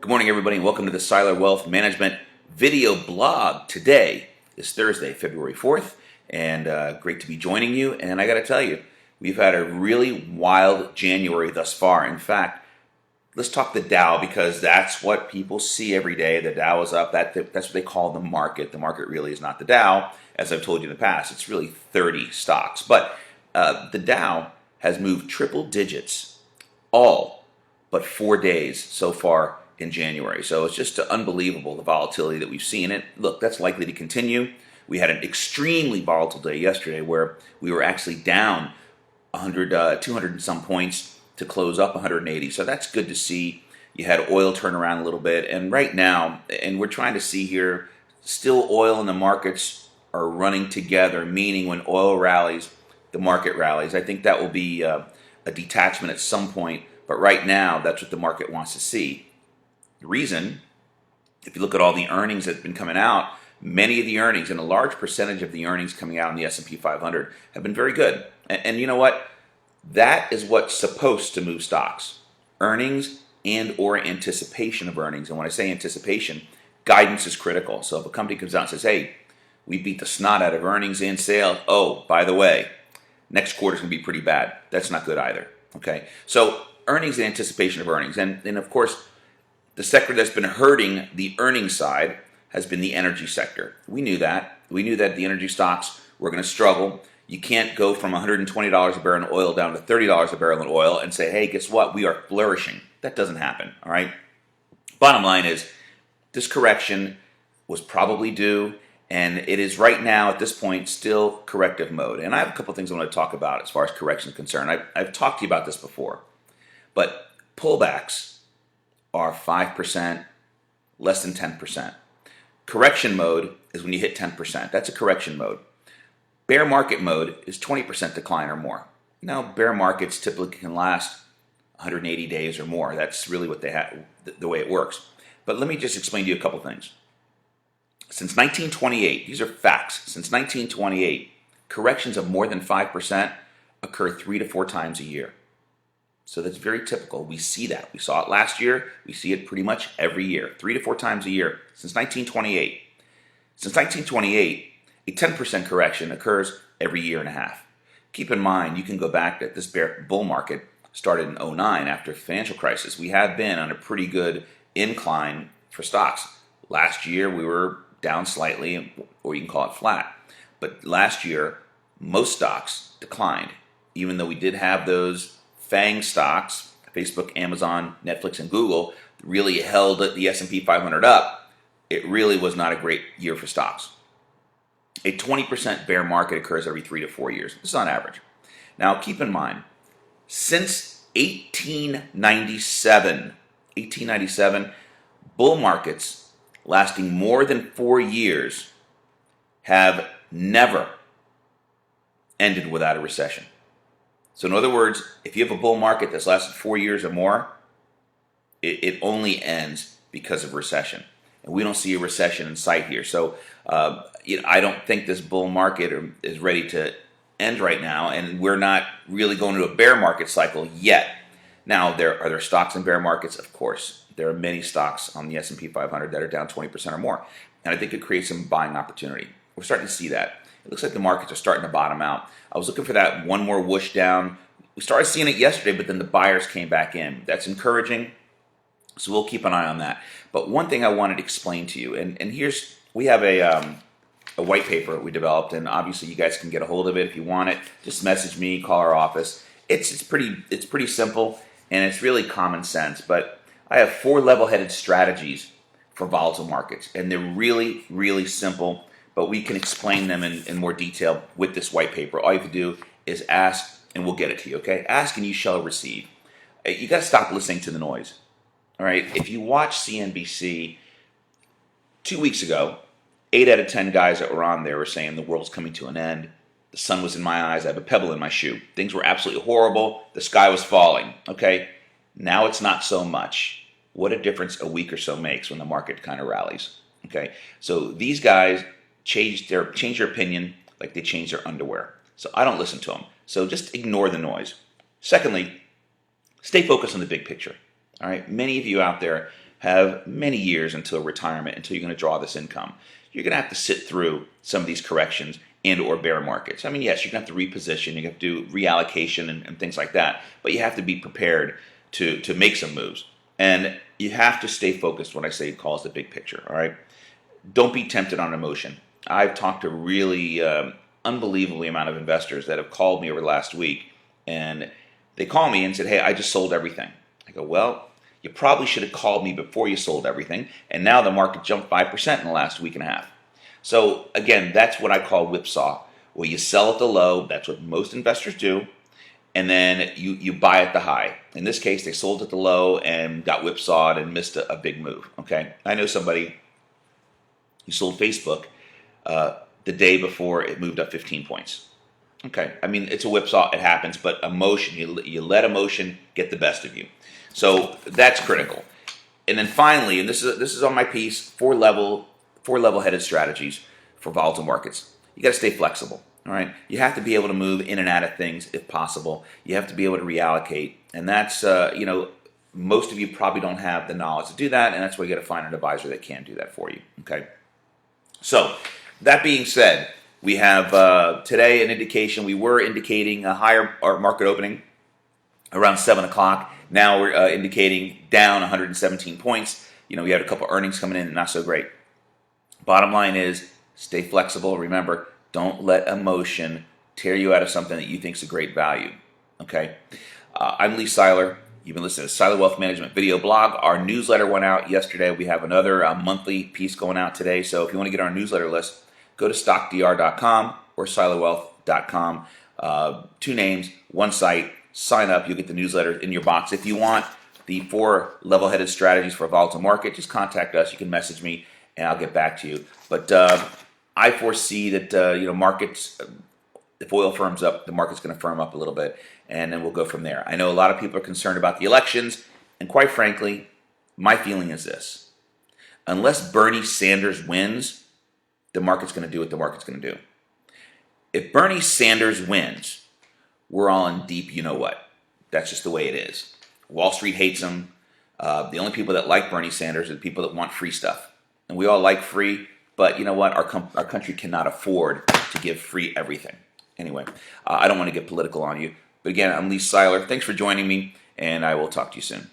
Good morning, everybody, and welcome to the Siler Wealth Management video blog. Today is Thursday, February 4th, and great to be joining you. And I got to tell you, we've had a really wild January thus far. In fact, let's talk the Dow because that's what people see every day. The Dow is up. That's what they call the market. The market really is not the Dow, as I've told you in the past. It's really 30 stocks. But the Dow has moved triple digits all but 4 days so far in January. So it's just unbelievable, the volatility that we've seen. And look, that's likely to continue. We had an extremely volatile day yesterday where we were actually down 200 and some points to close up 180. So that's good to see. You had oil turn around a little bit. And right now, and we're trying to see here, still oil and the markets are running together, meaning when oil rallies, the market rallies. I think that will be a detachment at some point. But right now, that's what the market wants to see. The reason, if you look at all the earnings that have been coming out, many of the earnings and a large percentage of the earnings coming out in the S&P 500 have been very good. And you know what? That is what's supposed to move stocks. Earnings and or anticipation of earnings. And when I say anticipation, guidance is critical. So if a company comes out and says, hey, we beat the snot out of earnings and sales. Oh, by the way, next quarter's going to be pretty bad. That's not good either. Okay? So earnings and anticipation of earnings. And of course, the sector that's been hurting the earnings side has been the energy sector. We knew that. We knew that the energy stocks were going to struggle. You can't go from $120 a barrel in oil down to $30 a barrel in oil and say, hey, guess what? We are flourishing. That doesn't happen, all right? Bottom line is, this correction was probably due, and it is right now, at this point, still corrective mode. And I have a couple things I want to talk about as far as correction is concerned. I've talked to you about this before, but pullbacks are 5%, less than 10%. Correction mode is when you hit 10%. That's a correction mode. Bear market mode is 20% decline or more. Now, bear markets typically can last 180 days or more. That's really what they have, the way it works. But let me just explain to you a couple things. Since 1928, these are facts. Since 1928, corrections of more than 5% occur 3 to 4 times a year. So that's very typical. We see that. We saw it last year. We see it pretty much every year, 3 to 4 times a year since 1928. Since 1928, a 10% correction occurs every year and a half. Keep in mind, you can go back that this bull market started in 2009 after the financial crisis. We have been on a pretty good incline for stocks. Last year, we were down slightly, or you can call it flat. But last year, most stocks declined, even though we did have those FANG stocks, Facebook, Amazon, Netflix, and Google, really held the S&P 500 up. It really was not a great year for stocks. A 20% bear market occurs every 3 to 4 years. This is on average. Now, keep in mind, since 1897, bull markets lasting more than 4 years have never ended without a recession. So in other words, if you have a bull market that's lasted 4 years or more, it only ends because of recession. And we don't see a recession in sight here. So I don't think this bull market is ready to end right now, and we're not really going to a bear market cycle yet. Now, are there stocks in bear markets? Of course. There are many stocks on the S&P 500 that are down 20% or more. And I think it creates some buying opportunity. We're starting to see that. It looks like the markets are starting to bottom out. I was looking for that one more whoosh down. We started seeing it yesterday, but then the buyers came back in. That's encouraging, so we'll keep an eye on that. But one thing I wanted to explain to you, and we have a white paper we developed, and obviously you guys can get a hold of it if you want it. Just message me, call our office. It's pretty simple, and it's really common sense. But I have 4 level-headed strategies for volatile markets, and they're really, really simple. But we can explain them in more detail with this white paper. All you have to do is ask, and we'll get it to you, okay? Ask and you shall receive. You got to stop listening to the noise, all right? If you watch CNBC 2 weeks ago, 8 out of 10 guys that were on there were saying the world's coming to an end. The sun was in my eyes. I have a pebble in my shoe. Things were absolutely horrible. The sky was falling, okay? Now it's not so much. What a difference a week or so makes when the market kind of rallies, okay? So these guys change their opinion like they change their underwear. So I don't listen to them. So just ignore the noise. Secondly, stay focused on the big picture. All right. Many of you out there have many years until retirement, until you're going to draw this income. You're going to have to sit through some of these corrections and or bear markets. I mean, yes, you're going to have to reposition, you have to do reallocation and things like that, but you have to be prepared to make some moves. And you have to stay focused when I say call it the big picture, all right? Don't be tempted on emotion. I've talked to really unbelievably amount of investors that have called me over the last week, and they call me and said, hey, I just sold everything. I go, well, you probably should have called me before you sold everything, and now the market jumped 5% in the last week and a half. So again, that's what I call whipsaw, where you sell at the low. That's what most investors do, and then you buy at the high. In this case, they sold at the low and got whipsawed and missed a big move. Okay, I know somebody who sold Facebook the day before it moved up 15 points. Okay, I mean, it's a whipsaw, it happens, but emotion, you let emotion get the best of you. So that's critical. And then finally, and this is on my piece, four level-headed strategies for volatile markets. You got to stay flexible. All right, you have to be able to move in and out of things if possible. You have to be able to reallocate, and that's most of you probably don't have the knowledge to do that, and that's why you got to find an advisor that can do that for you. Okay. So that being said, we have today an indication. We were indicating a higher market opening around 7 o'clock. Now we're indicating down 117 points. We had a couple earnings coming in, not so great. Bottom line is stay flexible. Remember, don't let emotion tear you out of something that you think is a great value. Okay? I'm Lee Seiler. You've been listening to Seiler Wealth Management video blog. Our newsletter went out yesterday. We have another monthly piece going out today. So if you want to get on our newsletter list, go to stockdr.com or seilerwealth.com. 2 names, 1 site. Sign up. You'll get the newsletter in your box. If you want the 4 level-headed strategies for a volatile market, just contact us. You can message me, and I'll get back to you. But I foresee that markets, if oil firms up, the market's going to firm up a little bit, and then we'll go from there. I know a lot of people are concerned about the elections, and quite frankly, my feeling is this. Unless Bernie Sanders wins, the market's going to do what the market's going to do. If Bernie Sanders wins, we're all in deep you-know-what. That's just the way it is. Wall Street hates him. The only people that like Bernie Sanders are the people that want free stuff. And we all like free, but you know what? Our country cannot afford to give free everything. Anyway, I don't want to get political on you. But again, I'm Lee Seiler. Thanks for joining me, and I will talk to you soon.